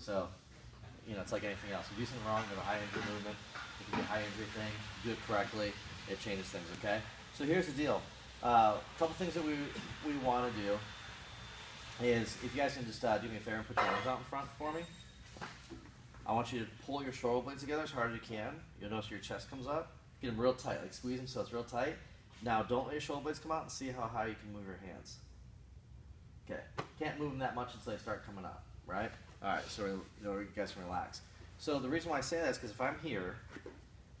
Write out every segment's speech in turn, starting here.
So, you know, it's like anything else. If you do something wrong with a high injury movement, it can be a high injury thing. Do it correctly, it changes things, okay? So here's the deal. A couple things that we want to do is, if you guys can just do me a favor and put your arms out in front for me. I want you to pull your shoulder blades together as hard as you can. You'll notice your chest comes up. Get them real tight, like squeeze them so it's real tight. Now don't let your shoulder blades come out, and see how high you can move your hands. Okay, can't move them that much until they start coming up, right? All right, so you guys can relax. So the reason why I say that is because if I'm here,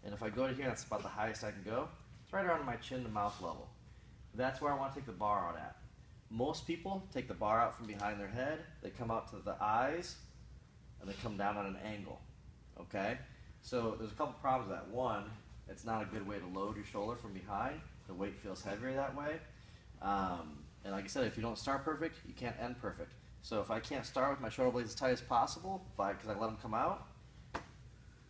and if I go to here, that's about the highest I can go. It's right around my chin to mouth level. That's where I want to take the bar out at. Most people take the bar out from behind their head, they come out to the eyes, and they come down on an angle, okay? So there's a couple problems with that. One, it's not a good way to load your shoulder from behind. The weight feels heavier that way. And like I said, if you don't start perfect, you can't end perfect. So if I can't start with my shoulder blades as tight as possible, because I let them come out,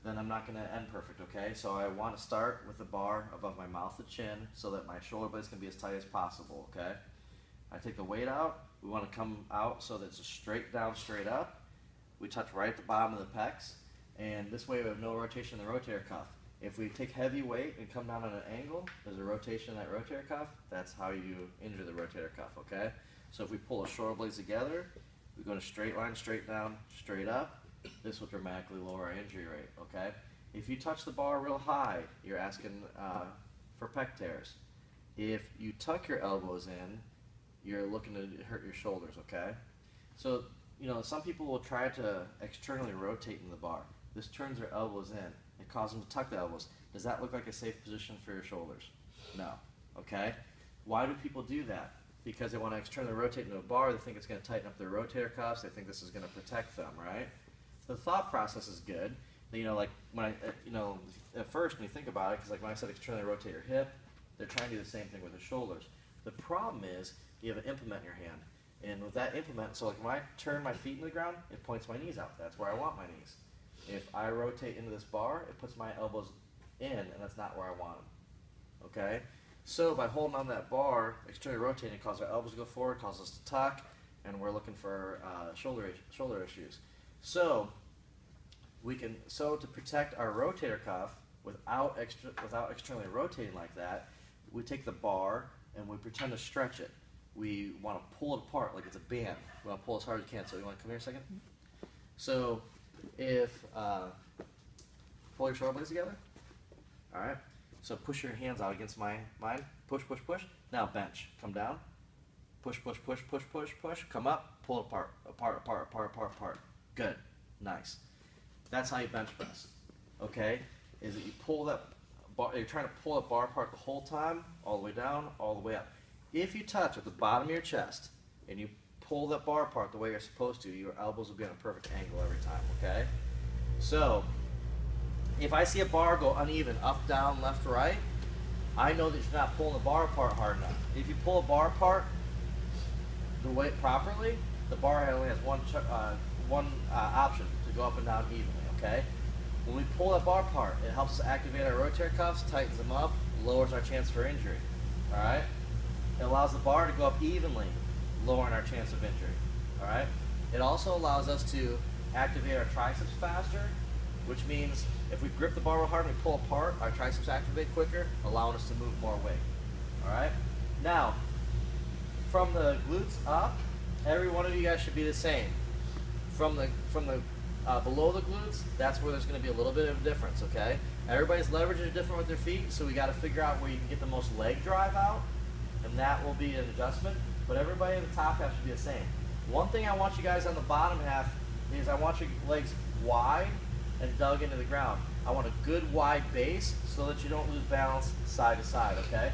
then I'm not going to end perfect, okay? So I want to start with the bar above my mouth to chin so that my shoulder blades can be as tight as possible, okay? I take the weight out. We want to come out so that it's a straight down, straight up. We touch right at the bottom of the pecs, and this way we have no rotation in the rotator cuff. If we take heavy weight and come down on an angle, there's a rotation in that rotator cuff. That's how you injure the rotator cuff, okay? So if we pull our shoulder blades together, we go in a straight line, straight down, straight up, this will dramatically lower our injury rate, okay? If you touch the bar real high, you're asking for pec tears. If you tuck your elbows in, you're looking to hurt your shoulders, okay? So, you know, some people will try to externally rotate in the bar. This turns their elbows in. It causes them to tuck the elbows. Does that look like a safe position for your shoulders? No, okay? Why do people do that? Because they want to externally rotate into a bar. They think it's going to tighten up their rotator cuffs. They think this is going to protect them, right? The thought process is good. You know, like when I, you know, at first when you think about it, because like when I said externally rotate your hip, they're trying to do the same thing with their shoulders. The problem is you have an implement in your hand. And with that implement, so like when I turn my feet into the ground, it points my knees out. That's where I want my knees. If I rotate into this bar, it puts my elbows in, and that's not where I want them. Okay? So by holding on that bar, externally rotating, it causes our elbows to go forward, causes us to tuck, and we're looking for shoulder issues. So to protect our rotator cuff without externally rotating like that, we take the bar and we pretend to stretch it. We want to pull it apart like it's a band. We want to pull as hard as you can. So you want to come here a second? So if pull your shoulder blades together. All right. So push your hands out against mine. Push, push, push. Now bench. Come down. Push, push, push, push, push, push. Come up. Pull it apart. Apart, apart, apart, apart, apart. Good. Nice. That's how you bench press. Okay? Is that you pull that bar, you're trying to pull that bar apart the whole time, all the way down, all the way up. If you touch at the bottom of your chest and you pull that bar apart the way you're supposed to, your elbows will be on a perfect angle every time, okay? So, if I see a bar go uneven, up, down, left, right, I know that you're not pulling the bar apart hard enough. If you pull a bar apart the way properly, the bar only has one option, to go up and down evenly, okay? When we pull that bar apart, it helps us activate our rotator cuffs, tightens them up, lowers our chance for injury, all right? It allows the bar to go up evenly, lowering our chance of injury, all right? It also allows us to activate our triceps faster, which means if we grip the bar real hard and we pull apart, our triceps activate quicker, allowing us to move more weight, all right? Now, from the glutes up, every one of you guys should be the same. From the below the glutes, that's where there's going to be a little bit of a difference, okay? Everybody's leverage is different with their feet, so we got to figure out where you can get the most leg drive out, and that will be an adjustment, but everybody in the top half should be the same. One thing I want you guys on the bottom half is I want your legs wide and dug into the ground. I want a good wide base so that you don't lose balance side to side, okay?